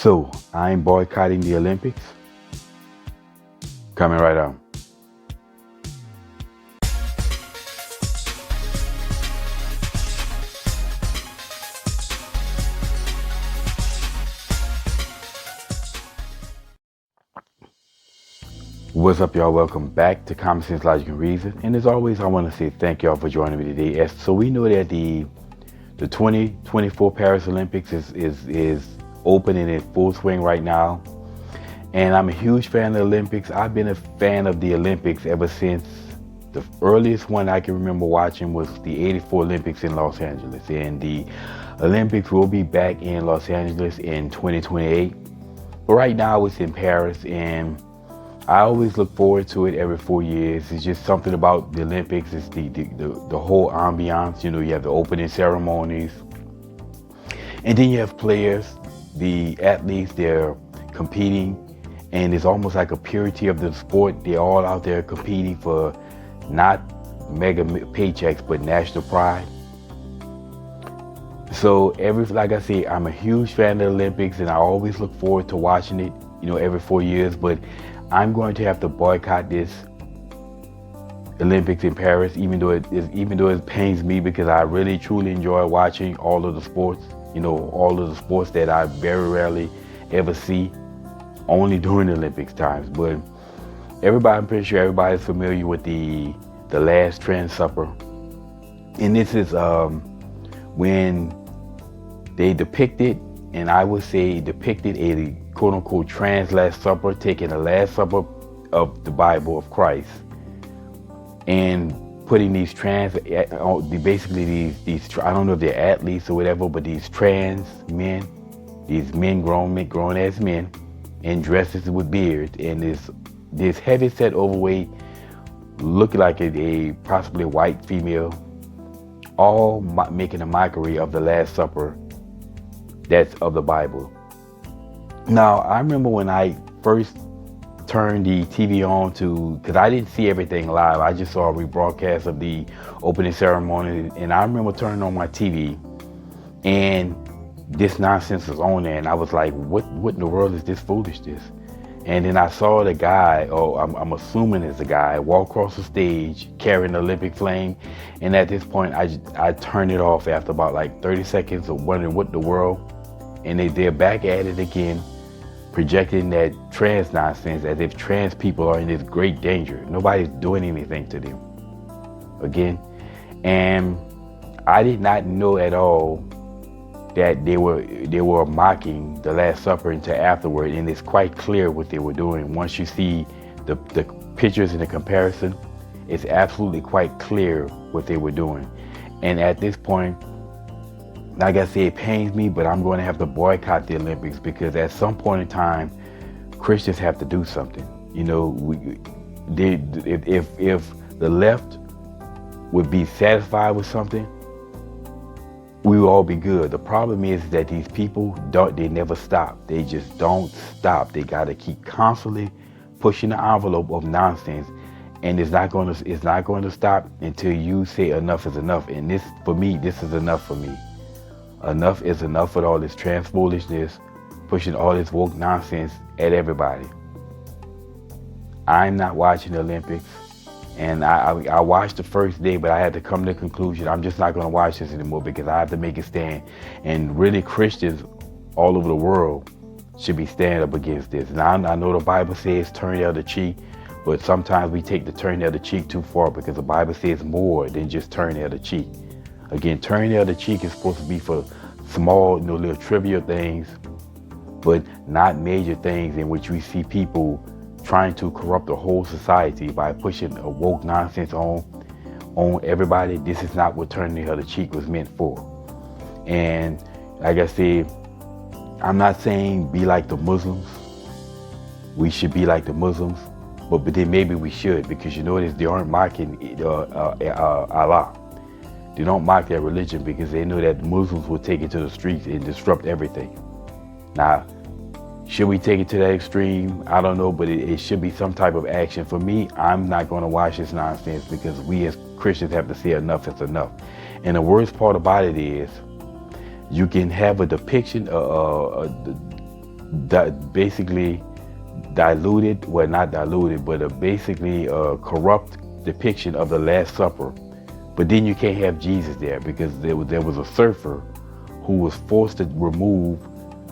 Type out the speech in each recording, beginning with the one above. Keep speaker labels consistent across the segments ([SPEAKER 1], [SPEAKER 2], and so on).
[SPEAKER 1] So, I'm boycotting the Olympics. Coming right on. What's up, y'all? Welcome back to Common Sense, Logic, and Reason. And as always, I want to say thank y'all for joining me today. So we know that the 2024 Paris Olympics is opening in full swing right now. And I'm a huge fan of the Olympics. I've been a fan of the Olympics ever since the earliest one I can remember watching was the '84 Olympics in Los Angeles. And the Olympics will be back in Los Angeles in 2028. But right now it's in Paris, and I always look forward to it every 4 years. It's just something about the Olympics. It's the whole ambiance. You know, you have the opening ceremonies, and then you have players, the athletes, they're competing, and it's almost like a purity of the sport. They're all out there competing for not mega paychecks, but national pride. So like I say, I'm a huge fan of the Olympics, and I always look forward to watching it, you know, every 4 years. But I'm going to have to boycott this Olympics in Paris, even though it pains me, because I really truly enjoy watching all of the sports. You know, all of the sports that I very rarely ever see, only during the Olympics times. But I'm pretty sure everybody's familiar with the Last Trans Supper, and this is when they depicted, and I would say depicted, a quote-unquote trans Last Supper, taking the Last Supper of the Bible of Christ and putting these trans, basically these I don't know if they're athletes or whatever, but these trans men, these men, grown ass men, in dresses with beards, and this heavy set, overweight, looking like a possibly white female, all making a mockery of the Last Supper that's of the Bible. Now, I remember when I first turned the TV on because I didn't see everything live. I just saw a rebroadcast of the opening ceremony, and I remember turning on my TV, and this nonsense was on there, and I was like, what in the world is this foolishness? And then I saw the guy, I'm assuming it's a guy, walk across the stage carrying the Olympic flame, and at this point, I turned it off after about like 30 seconds of wondering what the world, and they're back at it again, projecting that trans nonsense as if trans people are in this great danger. Nobody's doing anything to them. Again, and I did not know at all that they were mocking the Last Supper until afterward, and it's quite clear what they were doing. Once you see the pictures and the comparison, it's absolutely quite clear what they were doing. And at this point, like I said, it pains me, but I'm going to have to boycott the Olympics, because at some point in time, Christians have to do something. You know, if the left would be satisfied with something, we will all be good. The problem is that these people they never stop. They just don't stop. They got to keep constantly pushing the envelope of nonsense, and it's not going to stop until you say enough is enough. And this, for me, this is enough for me. Enough is enough with all this trans foolishness, pushing all this woke nonsense at everybody. I'm not watching the Olympics, and I watched the first day, but I had to come to the conclusion I'm just not going to watch this anymore, because I have to make a stand. And really, Christians all over the world should be standing up against this. Now, I know the Bible says turn the other cheek, but sometimes we take the turn the other cheek too far, because the Bible says more than just turn the other cheek. Again, turn the other cheek is supposed to be for small, you know, little trivial things, but not major things in which we see people trying to corrupt the whole society by pushing a woke nonsense on everybody. This is not what turning the other cheek was meant for. And like I said, I'm not saying be like the Muslims. We should be like the Muslims, but then maybe we should, because you notice they aren't mocking Allah. They don't mock their religion, because they know that Muslims will take it to the streets and disrupt everything. Now, should we take it to that extreme? I don't know, but it should be some type of action. For me, I'm not going to watch this nonsense, because we as Christians have to say enough is enough. And the worst part about it is, you can have a depiction, basically diluted, well, not diluted, but basically a corrupt depiction of the Last Supper. But then you can't have Jesus there because there was a surfer who was forced to remove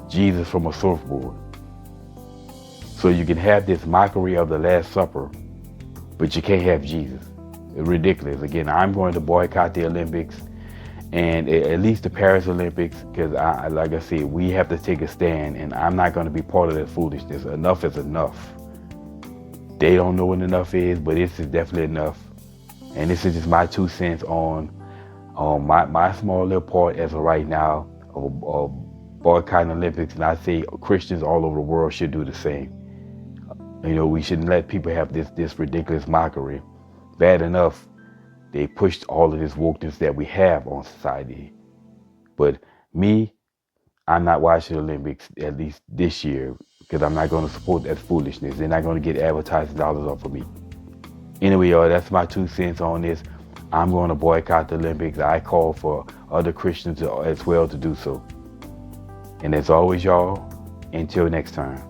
[SPEAKER 1] Jesus from a surfboard. So you can have this mockery of the Last Supper, but you can't have Jesus. It's ridiculous. Again, I'm going to boycott the Olympics, and at least the Paris Olympics, because like I said, we have to take a stand, and I'm not going to be part of that foolishness. Enough is enough. They don't know what enough is, but this is definitely enough. And this is just my 2 cents on my small little part as of right now of boycotting the Olympics. And I say Christians all over the world should do the same. You know, we shouldn't let people have this ridiculous mockery. Bad enough they pushed all of this wokeness that we have on society. But me, I'm not watching the Olympics, at least this year, because I'm not going to support that foolishness. They're not going to get advertising dollars off of me. Anyway, y'all, that's my 2 cents on this. I'm going to boycott the Olympics. I call for other Christians as well to do so. And as always, y'all, until next time.